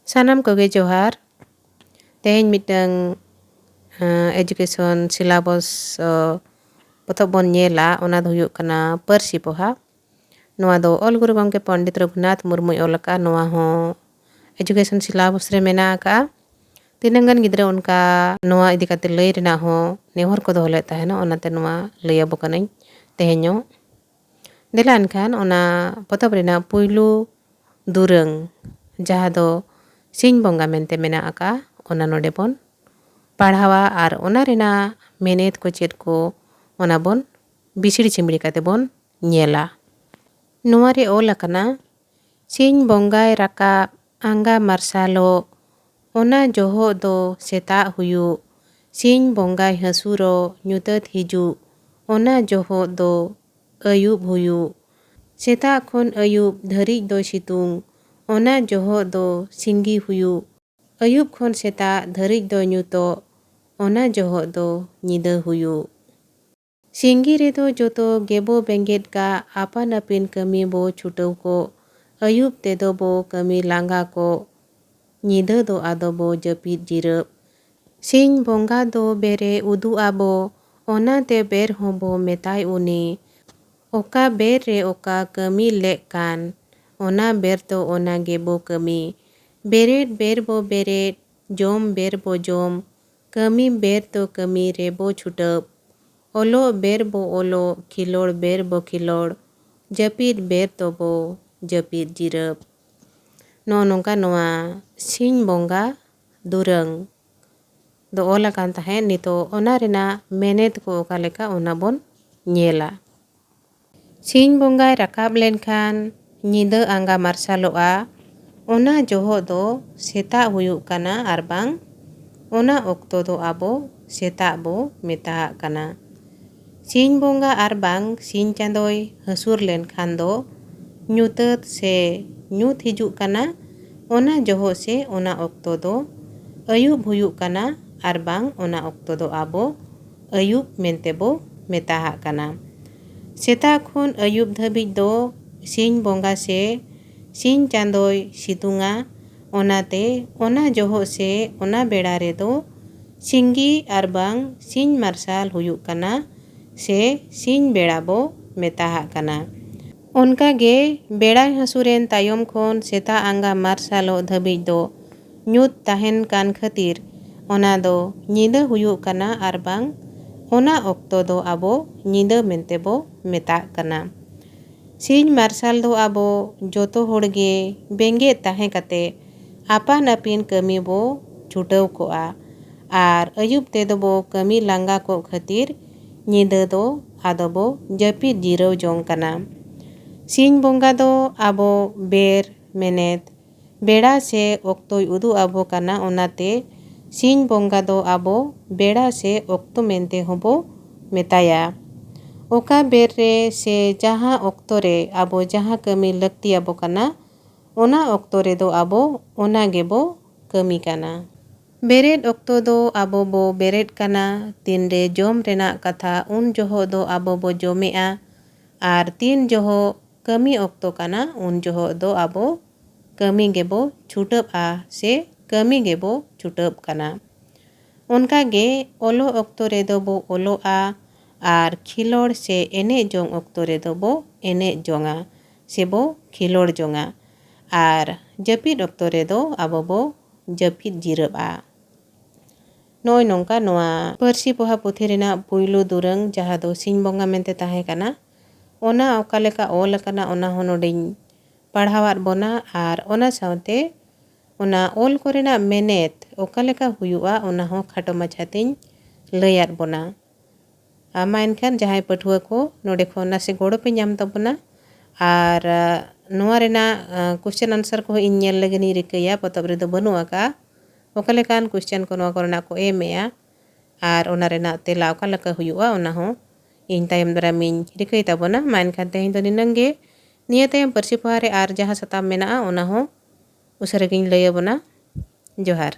Sanam koge johar. Teheny mitang education syllabus potop bon nyela ona do huyuk kana parsi poha. Noa do Ol Guru Gomke Pandit Raghunath Murmu olaka noa ho education syllabus re mena ka. Tinangan gidra unka noa idi kate lay rena ho nehor ko dohle tahena onate noa lay abo kanai tehenyo. Delan kan ona potop rena puilu durang jaha do Sing bonga mente mena aka ona node bon padhawa ar ona rena menet ko chet ko ona bon bisiri chimbiri kate bon nyela. Noa re ol akana Sing bongai raka anga marsalo ona joho do seta huyu Sing bongai hasuro nyutat hiju ona joho do ayub huyu seta khon ayub dharik do situng ona joho do singgi huyu ayub khon seta dharik do nyuto ona joho do nyida huyu. Singgi redo joto gebo benget ka apan apin kami bo chutaw ko ayub tedo bo kami langa ko nyida do ado bo japit jirap. Sing bonga do bere udu abo ona te ber hobo metai uni oka ber re oka kami lek kan ona ber to ona gebo kami beret ber bo beret jom ber bo jom kami ber to kami rebo chutap olo ber bo olo khilor ber bo khilor japit ber to bo japit jirap. No nongka noa Sing bonga durang do ola kan tahen nito ona rena menet ko oka leka ona bon nyela. Sing bongai rakab lenkan nyida anga marsaloa ona joho do seta huyuk kana arbang ona okto do abo seta bo meta kana. Sing bonga arbang Sing chandoy hasur lenkan do nyutat se nyut hijuk kana ona joho se ona okto do ayub huyuk kana arbang ona okto do abo ayub mente bo meta kana. Seta khon ayub dhabij do Sing bonga se Sing chandoy situnga onate ona joho se ona beda redo singgi arbang Sing marsal huyuk kana se Sing beda bo meta kana. Onka ge bedai hasuren tayom khon seta anga marsalo dhabij do nyut tahen kan khatir ona do nyida huyuk kana arbang ona okto do abo nyida mente bo meta kana. Sing marsal do abo joto horge benget tahe kate apan apin kami bo chutaw koa ar ayub tedo bo kami langa ko khatir nyida do ado bo japit jiraw jong kana. Sing bonga do abo ber menet beda se oktoy udu abo kana onate Sing bonga do abo beda se okto mente hobo metaya. Oka ber re se jaha okto re abo jaha kami lakti abo kana ona okto re do abo ona gebo kami kana. Beret okto do abo bo beret kana tinre jom rena katha un joho do abo bo jomea ar tin joho kami okto kana un joho do abo kami gebo chutap a se kami gebo chutap kana. Onka ge olo okto re do bo olo a ar khilor se ene jong okto re do bo ene jonga se bo khilor jonga ar japit okto re do abo bo japit jirap a. Noy nongka noa parsi poha puthi rena puilu durang jaha do Sing bonga mente tahe kana ona oka leka ol kana ona honoding padhawat bona ar ona saute ona ol korena menet oka leka huyu'a ona ho khato machating layat bona. Ama enkan jahai pathua ko node khon nase goro pe nyam tabona ar noa rena question answer ko in nyel lagani rikaya potob re do banu aka oka lekan question ko noa korena ko emea ar ona rena tela oka leka huyu'a ona ho in tayam dara min rikai tabona main kan tehin to ninange niya tayam parsi pohare ar jaha satam mena ona ho usaragin laya bona. Johar.